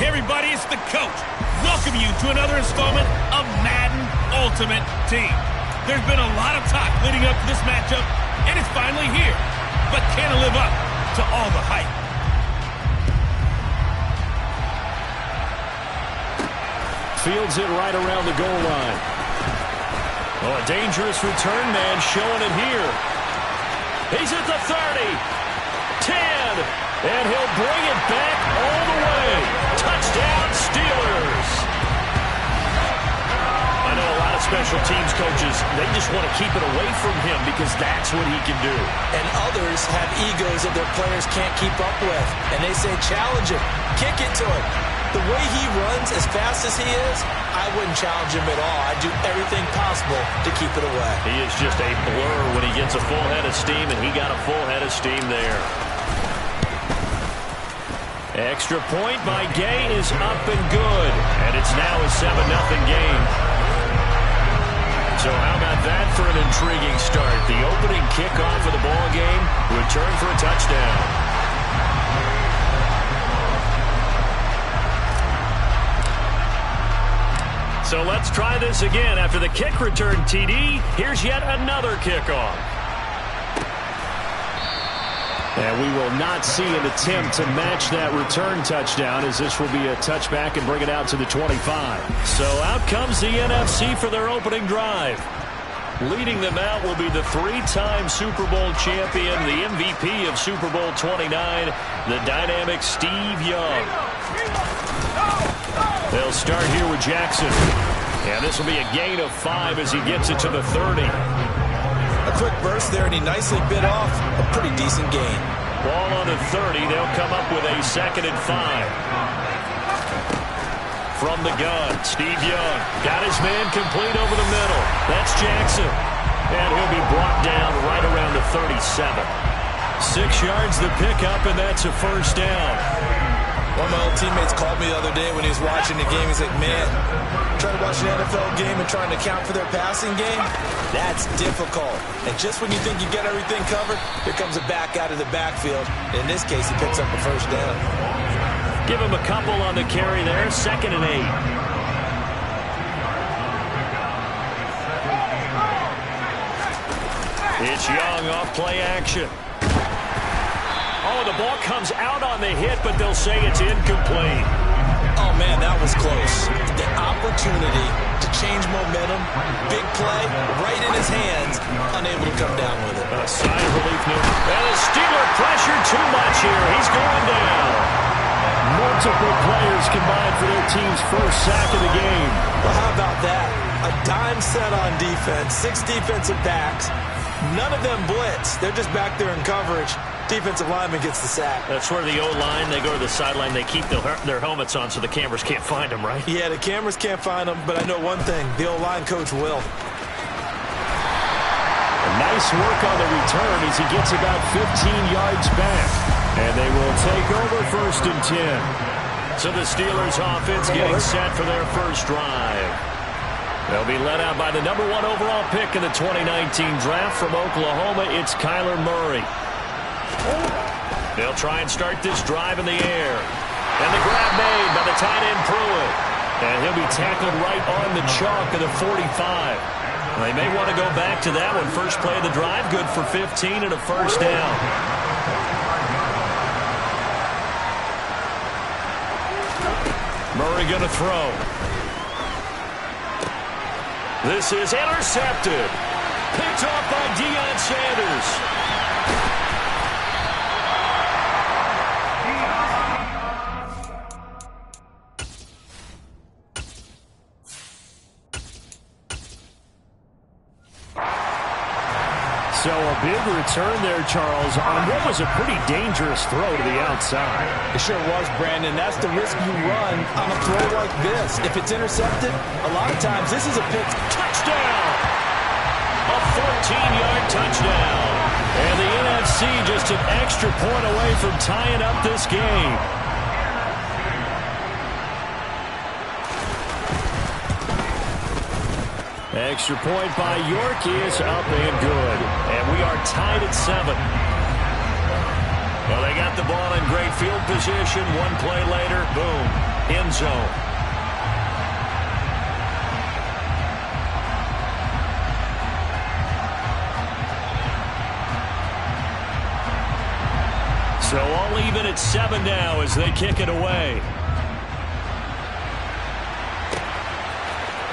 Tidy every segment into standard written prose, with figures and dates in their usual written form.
everybody, it's the coach. Welcome you to another installment of Madden Ultimate Team. There's been a lot of talk leading up to this matchup, and it's finally here. But can it live up to all the hype? Fields it right around the goal line. Oh, a dangerous return man showing it here. He's at the 30. 10. And he'll bring it back all the way. Touchdown, Steelers. I know a lot of special teams coaches, they just want to keep it away from him because that's what he can do. And others have egos that their players can't keep up with. And they say, challenge him. Kick it to him. The way he runs as fast as he is, I wouldn't challenge him at all. I'd do everything possible to keep it away. He is just a blur when he gets a full head of steam, and he got a full head of steam there. Extra point by Gay is up and good. And it's now a 7-0 game. So how about that for an intriguing start? The opening kickoff of the ball game, return for a touchdown. So let's try this again. After the kick return TD, here's yet another kickoff. And we will not see an attempt to match that return touchdown, as this will be a touchback and bring it out to the 25. So out comes the NFC for their opening drive. Leading them out will be the 3-time Super Bowl champion, the MVP of Super Bowl 29, the dynamic Steve Young. They'll start here with Jackson. And this will be a gain of 5 as he gets it to the 30. A quick burst there, and he nicely bit off a pretty decent gain. Ball on the 30. They'll come up with a 2nd and 5. From the gun, Steve Young got his man complete over the middle. That's Jackson. And he'll be brought down right around the 37. 6 yards the pickup, and that's a first down. One of my old teammates called me the other day when he was watching the game. He's like, man, trying to watch an NFL game and trying to account for their passing game, that's difficult. And just when you think you get everything covered, here comes a back out of the backfield. In this case, he picks up a first down. Give him a couple on the carry there, 2nd and 8. It's Young off play action. Oh, the ball comes out on the hit, but they'll say it's incomplete. Oh, man, that was close. The opportunity to change momentum, big play, right in his hands, unable to come down with it. A sigh of relief now. And the Steeler pressure too much here. He's going down. Multiple players combined for their team's first sack of the game. Well, how about that? A dime set on defense, 6 defensive backs. None of them blitz. They're just back there in coverage. Defensive lineman gets the sack. That's where the O-line, they go to the sideline, they keep their helmets on so the cameras can't find them, right? Yeah, the cameras can't find them, but I know one thing, the O-line coach will. Nice work on the return as he gets about 15 yards back. And they will take over 1st and 10. So the Steelers offense getting set for their first drive. They'll be led out by the #1 overall pick in the 2019 draft from Oklahoma. It's Kyler Murray. They'll try and start this drive in the air. And the grab made by the tight end Pruitt. And he'll be tackled right on the chalk of the 45. They may want to go back to that one. First play of the drive, good for 15 and a first down. Murray going to throw. This is intercepted. Picked off by Deion Sanders. So a big return there, Charles, on what was a pretty dangerous throw to the outside. It sure was, Brandon. That's the risk you run on a throw like this. If it's intercepted, a lot of times this is a pick. Touchdown! A 14-yard touchdown. And the NFC just an extra point away from tying up this game. Extra point by York is up and good. And we are tied at 7. Well, they got the ball in great field position. One play later, boom, end zone. So all even at 7 now as they kick it away.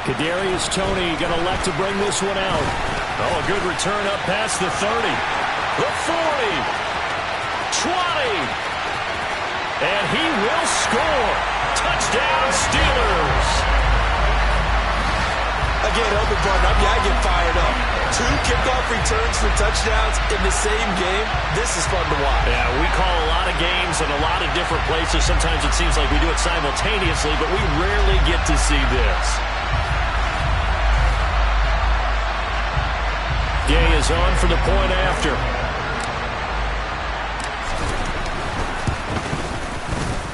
Kadarius Toney going to elect to bring this one out. Oh, a good return up past the 30. The 40. 20. And he will score. Touchdown, Steelers. Again, open button up. Yeah, I get fired up. 2 kickoff returns for touchdowns in the same game. This is fun to watch. Yeah, we call a lot of games in a lot of different places. Sometimes it seems like we do it simultaneously, but we rarely get to see this. Gay is on for the point after.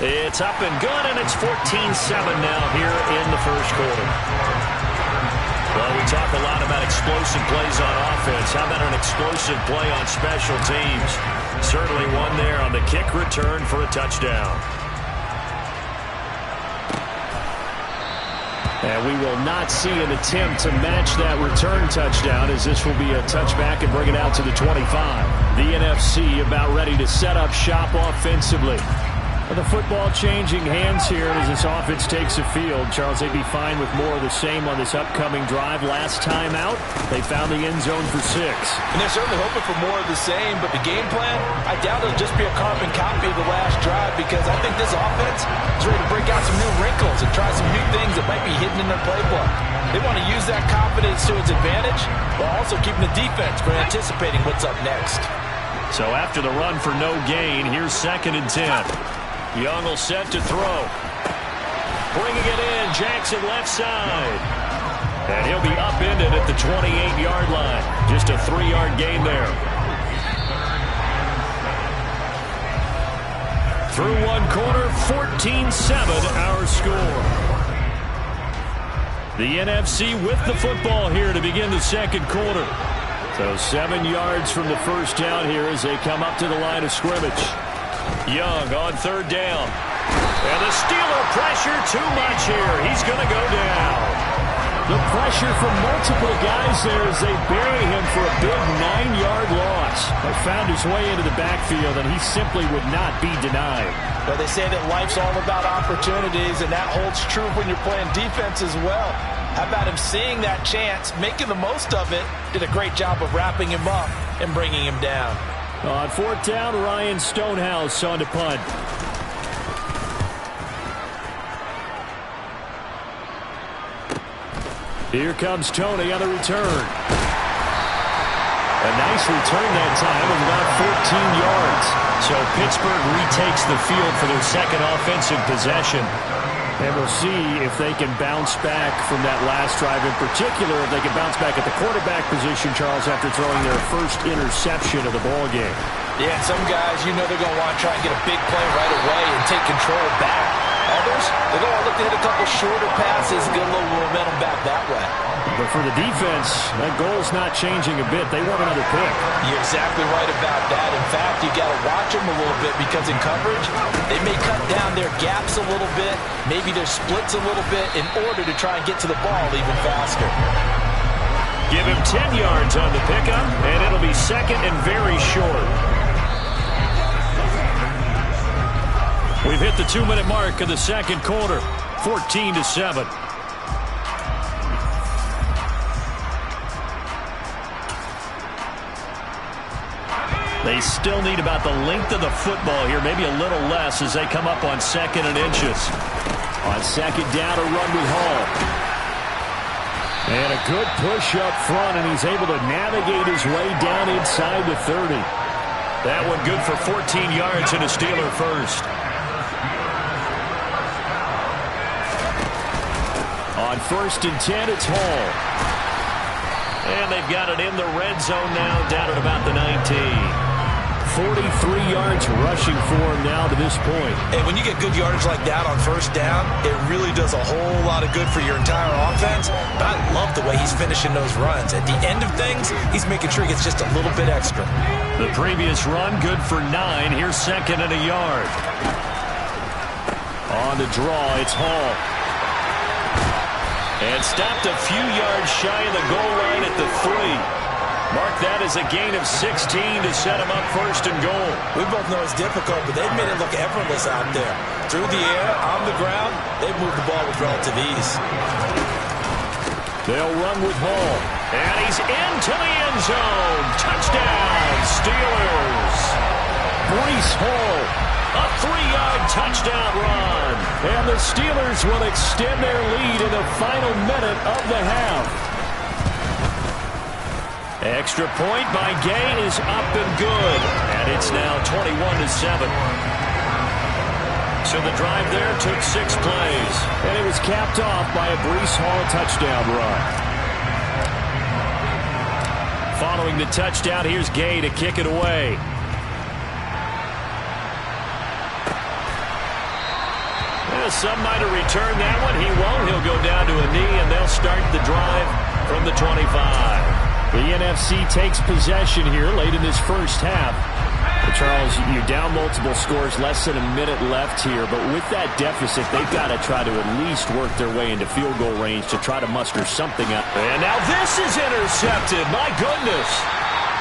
It's up and good, and it's 14-7 now here in the first quarter. Well, we talk a lot about explosive plays on offense. How about an explosive play on special teams? Certainly one there on the kick return for a touchdown. And we will not see an attempt to match that return touchdown, as this will be a touchback and bring it out to the 25. The NFC about ready to set up shop offensively. The football changing hands here as this offense takes the field. Charles, they'd be fine with more of the same on this upcoming drive. Last time out, they found the end zone for 6. And they're certainly hoping for more of the same, but the game plan, I doubt it'll just be a carbon copy of the last drive, because I think this offense is ready to break out some new wrinkles and try some new things that might be hidden in their playbook. They want to use that confidence to its advantage, while also keeping the defense from anticipating what's up next. So after the run for no gain, here's 2nd and 10. Young will set to throw. Bringing it in, Jackson left side. And he'll be upended at the 28-yard line. Just a 3-yard gain there. Through one quarter, 14-7 our score. The NFC with the football here to begin the second quarter. So 7 yards from the first down here as they come up to the line of scrimmage. Young on 3rd down. And the Steeler pressure too much here. He's going to go down. The pressure from multiple guys there as they bury him for a big 9-yard loss. They found his way into the backfield, and he simply would not be denied. But they say that life's all about opportunities, and that holds true when you're playing defense as well. How about him seeing that chance, making the most of it, did a great job of wrapping him up and bringing him down. On 4th down, Ryan Stonehouse on to punt. Here comes Toney on the return. A nice return that time of about 14 yards. So Pittsburgh retakes the field for their second offensive possession. And we'll see if they can bounce back from that last drive, in particular if they can bounce back at the quarterback position, Charles, after throwing their first interception of the ball game. Yeah, and some guys, you know they're going to want to try and get a big play right away and take control back. Others, they're going to look to hit a couple shorter passes, get a little momentum back that way. But for the defense, that goal's not changing a bit. They want another pick. You're exactly right about that. In fact, you got to watch them a little bit, because in coverage, they may cut down their gaps a little bit, maybe their splits a little bit, in order to try and get to the ball even faster. Give him 10 yards on the pickup, and it'll be 2nd and very short. We've hit the 2-minute mark of the second quarter, 14-7. They still need about the length of the football here, maybe a little less as they come up on 2nd and inches. On 2nd down, a run with Hall. And a good push up front, and he's able to navigate his way down inside the 30. That one good for 14 yards and a Steeler first. On 1st and 10, it's Hall. And they've got it in the red zone now, down at about the 19. 43 yards rushing for him now to this point. And when you get good yardage like that on first down, it really does a whole lot of good for your entire offense. But I love the way he's finishing those runs. At the end of things, he's making sure he gets just a little bit extra. The previous run, good for 9. Here's second and a yard. On the draw, it's Hall. And stopped a few yards shy of the goal line at the 3. Mark that as a gain of 16 to set him up first and goal. We both know it's difficult, but they've made it look effortless out there. Through the air, on the ground, they've moved the ball with relative ease. They'll run with Hall. And he's into the end zone. Touchdown, Steelers. Breece Hall, a 3-yard touchdown run. And the Steelers will extend their lead in the final minute of the half. Extra point by Gay is up and good. And it's now 21-7. So the drive there took 6 plays. And it was capped off by a Breece Hall touchdown run. Following the touchdown, here's Gay to kick it away. Some might have returned that one. He won't. He'll go down to a knee, and they'll start the drive from the 25. The NFC takes possession here late in this first half. Charles, you're down multiple scores, less than a minute left here, but with that deficit, they've got to try to at least work their way into field goal range to try to muster something up. And now this is intercepted. My goodness.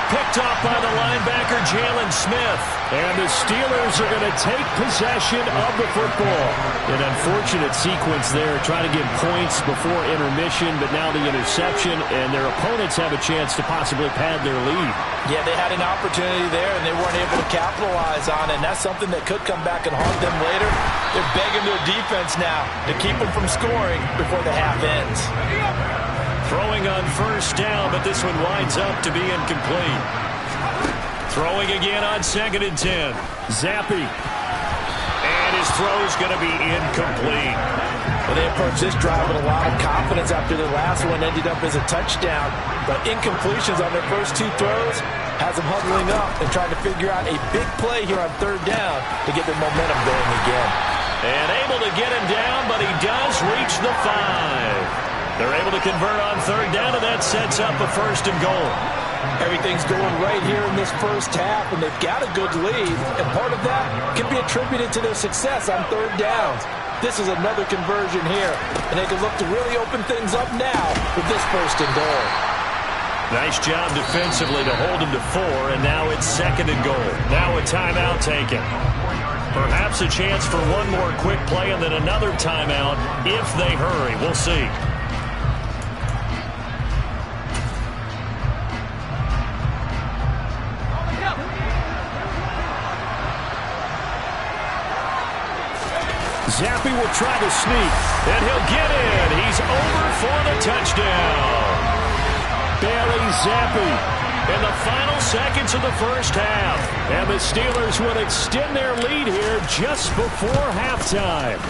Picked off by the linebacker, Jalen Smith. And the Steelers are going to take possession of the football. An unfortunate sequence there, trying to get points before intermission, but now the interception, and their opponents have a chance to possibly pad their lead. Yeah, they had an opportunity there, and they weren't able to capitalize on it, and that's something that could come back and haunt them later. They're begging their defense now to keep them from scoring before the half ends. Throwing on first down, but this one winds up to be incomplete. Throwing again on 2nd and 10. Zappi. And his throw's going to be incomplete. Well, they approached this drive with a lot of confidence after their last one ended up as a touchdown. But incompletions on their first 2 throws has them huddling up and trying to figure out a big play here on 3rd down to get their momentum going again. And able to get him down, but he does reach the 5. They're able to convert on 3rd down, and that sets up a 1st and goal. Everything's going right here in this first half, and they've got a good lead, and part of that can be attributed to their success on 3rd downs. This is another conversion here, and they can look to really open things up now with this 1st and goal. Nice job defensively to hold him to 4, and now it's 2nd and goal. Now a timeout taken. Perhaps a chance for one more quick play and then another timeout if they hurry. We'll see. Zappi will try to sneak, and he'll get in. He's over for the touchdown. Bailey Zappi in the final seconds of the first half. And the Steelers will extend their lead here just before halftime.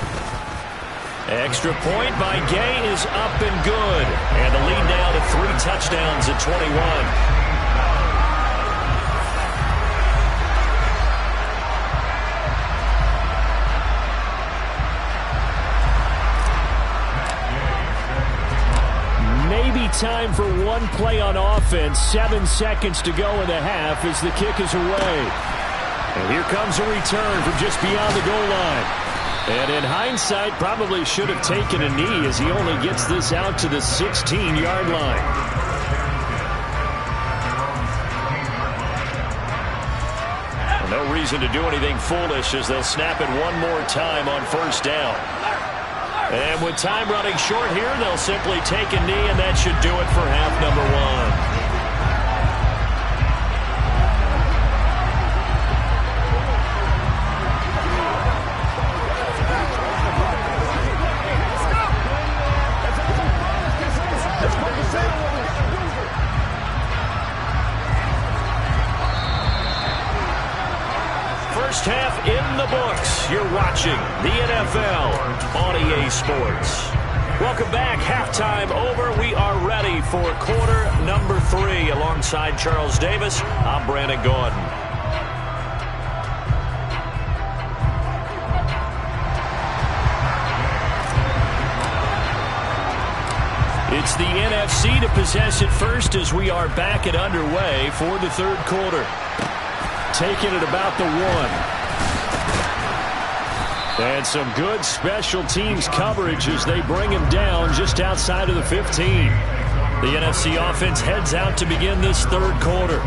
Extra point by Gay is up and good. And the lead now to 3 touchdowns at 21. Time for one play on offense. 7 seconds to go in the half as the kick is away. And here comes a return from just beyond the goal line. And in hindsight, probably should have taken a knee as he only gets this out to the 16-yard line. Well, no reason to do anything foolish as they'll snap it one more time on 1st down. And with time running short here, they'll simply take a knee, and that should do it for half number 1. First half in the books. You're watching the NFL on EA Sports. Welcome back. Halftime over. We are ready for quarter number 3. Alongside Charles Davis, I'm Brandon Gordon. It's the NFC to possess it first as we are back and underway for the third quarter. Taking it about the 1. And some good special teams coverage as they bring him down just outside of the 15. The NFC offense heads out to begin this third quarter.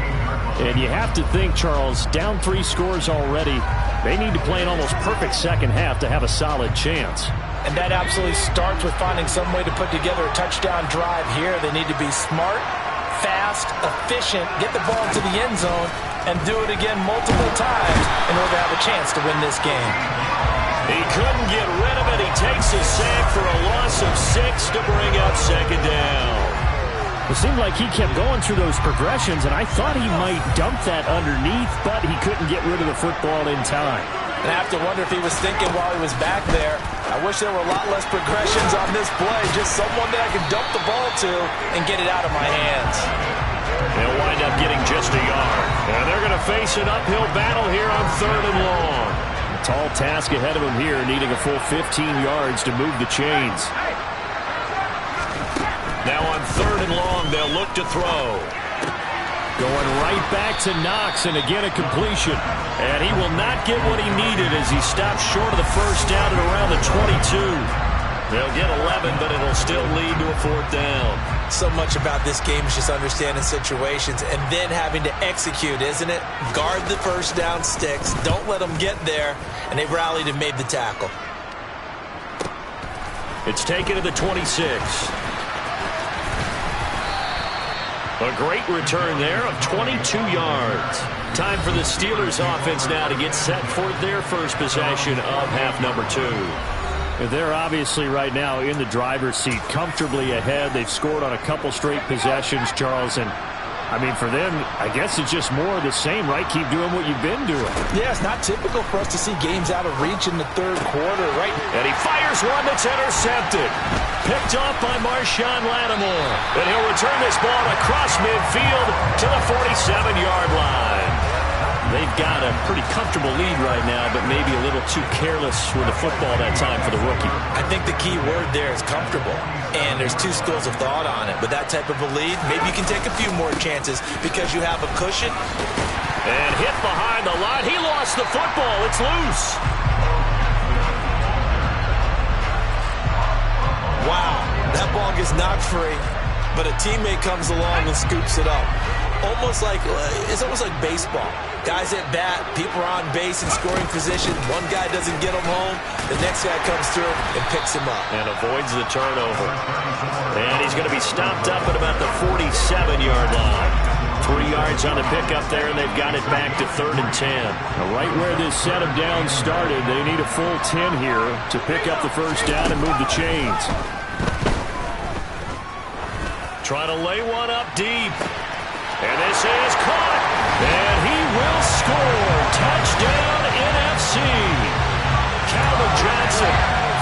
And you have to think, Charles, down 3 scores already. They need to play an almost perfect second half to have a solid chance. And that absolutely starts with finding some way to put together a touchdown drive here. They need to be smart, fast, efficient, get the ball to the end zone, and do it again multiple times in order to have a chance to win this game. He couldn't get rid of it. He takes a sack for a loss of 6 to bring up second down. It seemed like he kept going through those progressions, and I thought he might dump that underneath, but he couldn't get rid of the football in time. And I have to wonder if he was thinking while he was back there, I wish there were a lot less progressions on this play, just someone that I could dump the ball to and get it out of my hands. They'll wind up getting just a yard. And they're going to face an uphill battle here on 3rd and long. Tall task ahead of him here, needing a full 15 yards to move the chains. Now on 3rd and long, they'll look to throw. Going right back to Knox, and again a completion. And he will not get what he needed as he stops short of the first down at around the 22. They'll get 11, but it'll still lead to a 4th down. So much about this game is just understanding situations and then having to execute, isn't it? Guard the first down sticks. Don't let them get there. And they've rallied and made the tackle. It's taken to the 26. A great return there of 22 yards. Time for the Steelers offense now to get set for their first possession of half number 2. They're obviously right now in the driver's seat, comfortably ahead. They've scored on a couple straight possessions, Charles, and I mean, for them, I guess it's just more of the same, right? Keep doing what you've been doing. Yeah, it's not typical for us to see games out of reach in the third quarter, right? And he fires one that's intercepted. Picked off by Marshawn Lattimore. And he'll return this ball across midfield to the 47-yard line. They've got a pretty comfortable lead right now, but maybe a little too careless with the football that time for the rookie. I think the key word there is comfortable. And there's 2 schools of thought on it. With that type of a lead, maybe you can take a few more chances because you have a cushion. And hit behind the line. He lost the football. It's loose. Wow, that ball gets knocked free, but a teammate comes along and scoops it up. It's almost like baseball. Guys at bat, people are on base in scoring position. One guy doesn't get him home. The next guy comes through and picks him up. And avoids the turnover. And he's going to be stopped up at about the 47-yard line. 3 yards on the pickup there, and they've got it back to 3rd and 10. Now, right where this set of downs started, they need a full 10 here to pick up the first down and move the chains. Trying to lay one up deep. And this is caught. And he will score. Touchdown, NFC. Calvin Johnson,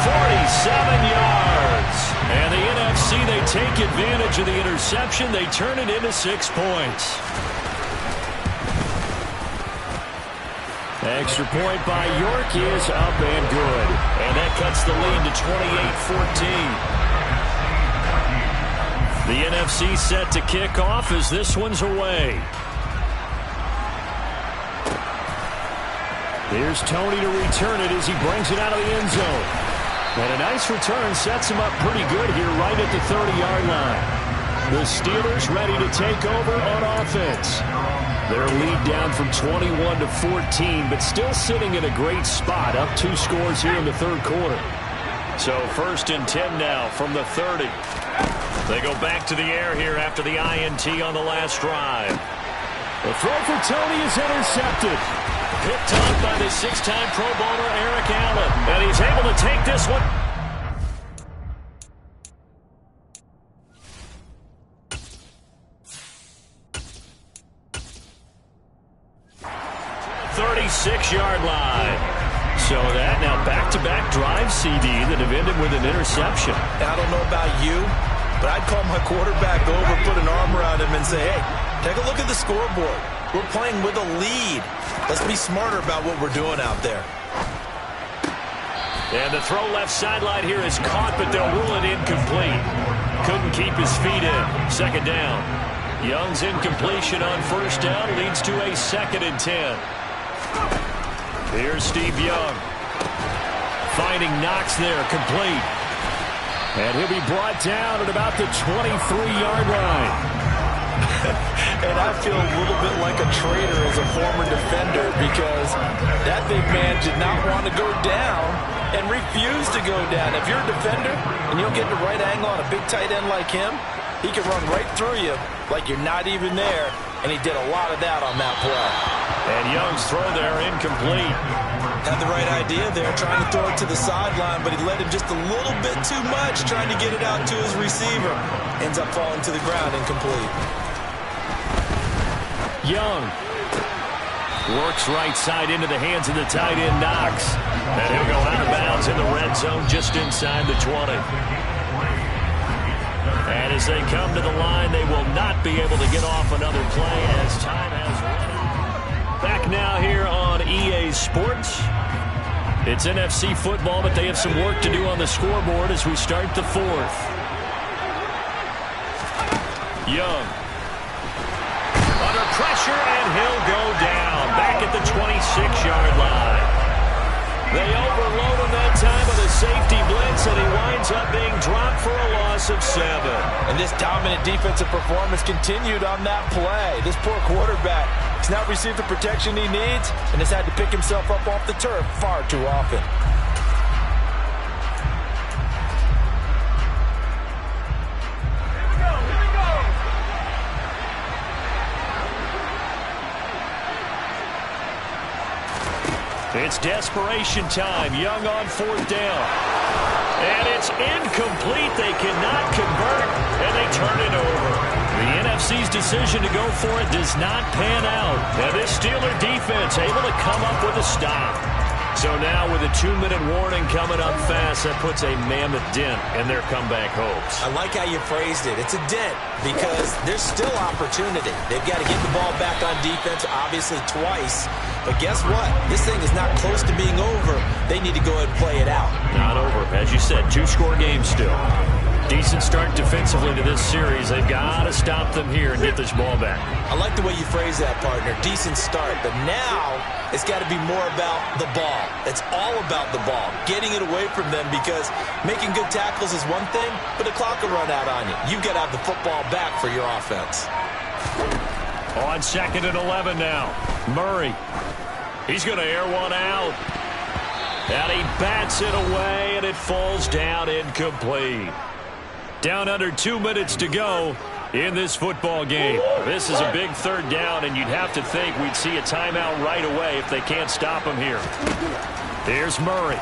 47 yards. And the NFC, they take advantage of the interception. They turn it into 6 points. Extra point by York is up and good. And that cuts the lead to 28-14. The NFC set to kick off as this one's away. Here's Tony to return it as he brings it out of the end zone. And a nice return sets him up pretty good here right at the 30-yard line. The Steelers ready to take over on offense. Their lead down from 21 to 14, but still sitting in a great spot, up 2 scores here in the third quarter. So 1st and 10 now from the 30. They go back to the air here after the INT on the last drive. The throw for Tony is intercepted. Picked off by the 6-time Pro Bowler Eric Allen. And he's able to take this one. ...36-yard line. So that now back-to-back drive CD that have ended with an interception. I don't know about you, but I'd call my quarterback over, put an arm around him and say, hey, take a look at the scoreboard. We're playing with a lead. Let's be smarter about what we're doing out there. And the throw left sideline here is caught, but they'll rule it incomplete. couldn't keep his feet in. Second down. Young's incompletion on first down leads to a 2nd and 10. Here's Steve Young. Finding Knox there, complete. And he'll be brought down at about the 23-yard line. And I feel a little bit like a traitor as a former defender because that big man did not want to go down and refused to go down. If you're a defender and you'll get the right angle on a big tight end like him, he can run right through you like you're not even there, and he did a lot of that on that play. And Young's throw there incomplete. Had the right idea there, trying to throw it to the sideline, but he led him just a little bit too much, trying to get it out to his receiver. Ends up falling to the ground incomplete. Young works right side into the hands of the tight end Knox. And he'll go out of bounds in the red zone just inside the 20. And as they come to the line, they will not be able to get off another play as time has run. Back now here on EA Sports. It's NFC football, but they have some work to do on the scoreboard as we start the 4th. Young. Under pressure, and he'll go down. Back at the 26-yard line. They overload him that time with a safety blitz, and he winds up being dropped for a loss of 7. And this dominant defensive performance continued on that play. This poor quarterback has not received the protection he needs and has had to pick himself up off the turf far too often. It's desperation time. Young on 4th down. And it's incomplete. They cannot convert, and they turn it over. The NFC's decision to go for it does not pan out. And this Steeler defense able to come up with a stop. So now with a 2-minute warning coming up fast, that puts a mammoth dent in their comeback hopes. I like how you phrased it. It's a dent because there's still opportunity. They've got to get the ball back on defense, obviously twice. But guess what? This thing is not close to being over. They need to go ahead and play it out. Not over. As you said, 2-score game still. Decent start defensively to this series. They've got to stop them here and get this ball back. I like the way you phrase that, partner. Decent start. But now it's got to be more about the ball. It's all about the ball. Getting it away from them because making good tackles is one thing, but the clock will run out on you. You've got to have the football back for your offense. On 2nd and 11 now. Murray. He's going to air one out. And he bats it away, and it falls down incomplete. Down under 2 minutes to go in this football game. This is a big 3rd down, and you'd have to think we'd see a timeout right away if they can't stop him here. Here's Murray.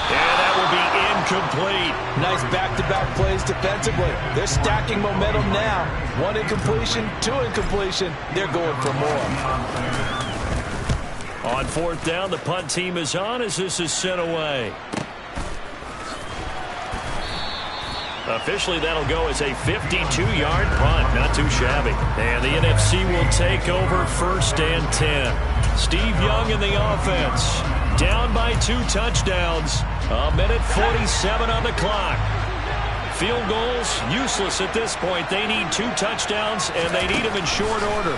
And that will be incomplete. Nice back-to-back plays defensively. They're stacking momentum now. 1 incompletion, 2 incompletion. They're going for more. On 4th down, the punt team is on as this is sent away. Officially, that'll go as a 52-yard punt. Not too shabby. And the NFC will take over 1st and 10. Steve Young in the offense. Down by 2 touchdowns. 1:47 on the clock. Field goals, useless at this point. They need 2 touchdowns, and they need them in short order.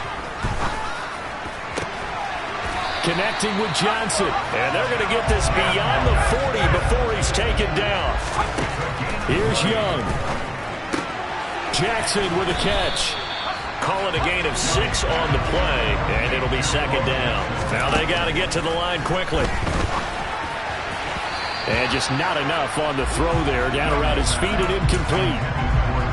Connecting with Johnson. And they're going to get this beyond the 40 before he's taken down. Here's Young. Jackson with a catch. Call it a gain of 6 on the play, and it'll be 2nd down. Now they got to get to the line quickly. And just not enough on the throw there. Down around his feet and incomplete.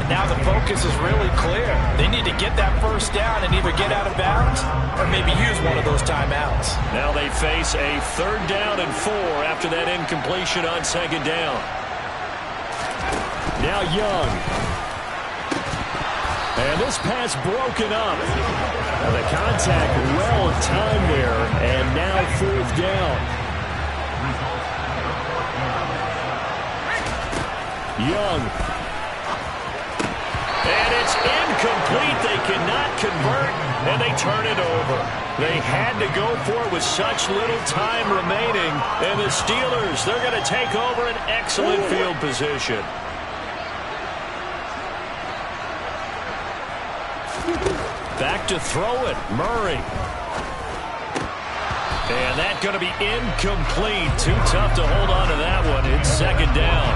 And now the focus is really clear. They need to get that 1st down and either get out of bounds or maybe use one of those timeouts. Now they face a 3rd down and 4 after that incompletion on 2nd down. Now Young. And this pass broken up. Now the contact well timed there, and now 4th down. Young. And it's incomplete. They cannot convert, and they turn it over. They had to go for it with such little time remaining. And the Steelers, they're going to take over an excellent field position. Back to throw it, Murray. And that's going to be incomplete. Too tough to hold on to that one. It's second down.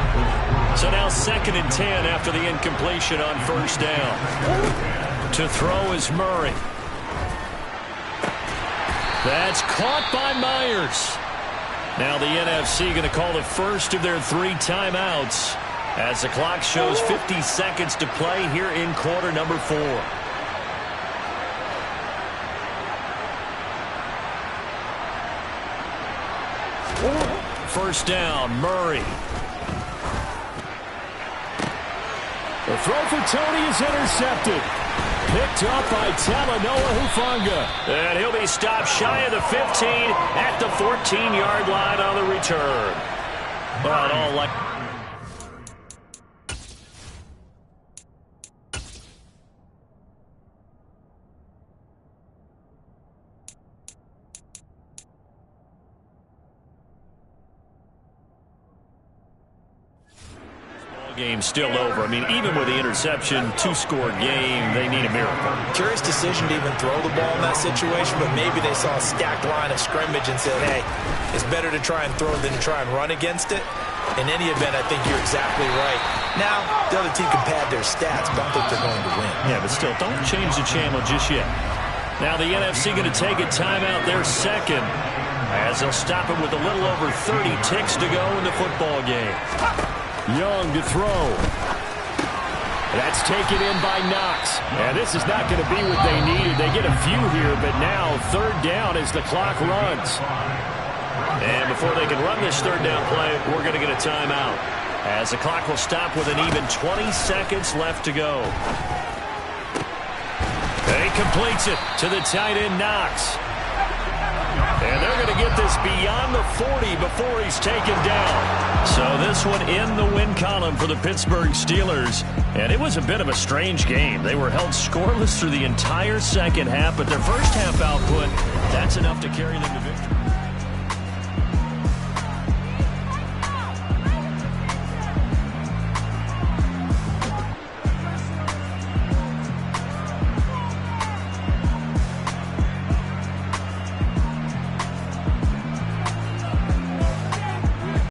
So now 2nd and 10 after the incompletion on first down. To throw is Murray. That's caught by Myers. Now the NFC going to call the first of their 3 timeouts as the clock shows 50 seconds to play here in quarter number 4. First down, Murray. The throw for Tony is intercepted. Picked up by Talanoa Hufanga. And he'll be stopped shy of the 15 at the 14-yard line on the return. But all like... Game still over. I mean, even with the interception, 2-score game, they need a miracle. Curious decision to even throw the ball in that situation, but maybe they saw a stacked line of scrimmage and said, hey, it's better to try and throw than to try and run against it. In any event, I think you're exactly right. Now, the other team can pad their stats, but I don't think they're going to win. Yeah, but still, don't change the channel just yet. Now the NFC going to take a timeout, their second, as they'll stop it with a little over 30 ticks to go in the football game. Young to throw. That's taken in by Knox. And this is not going to be what they needed. They get a few here, but now 3rd down as the clock runs. And before they can run this 3rd down play, we're going to get a timeout, as the clock will stop with an even 20 seconds left to go. And he completes it to the tight end, Knox. And they're going to get this beyond the 40 before he's taken down. So this one in the win column for the Pittsburgh Steelers. And it was a bit of a strange game. They were held scoreless through the entire second half, but their first half output, that's enough to carry them to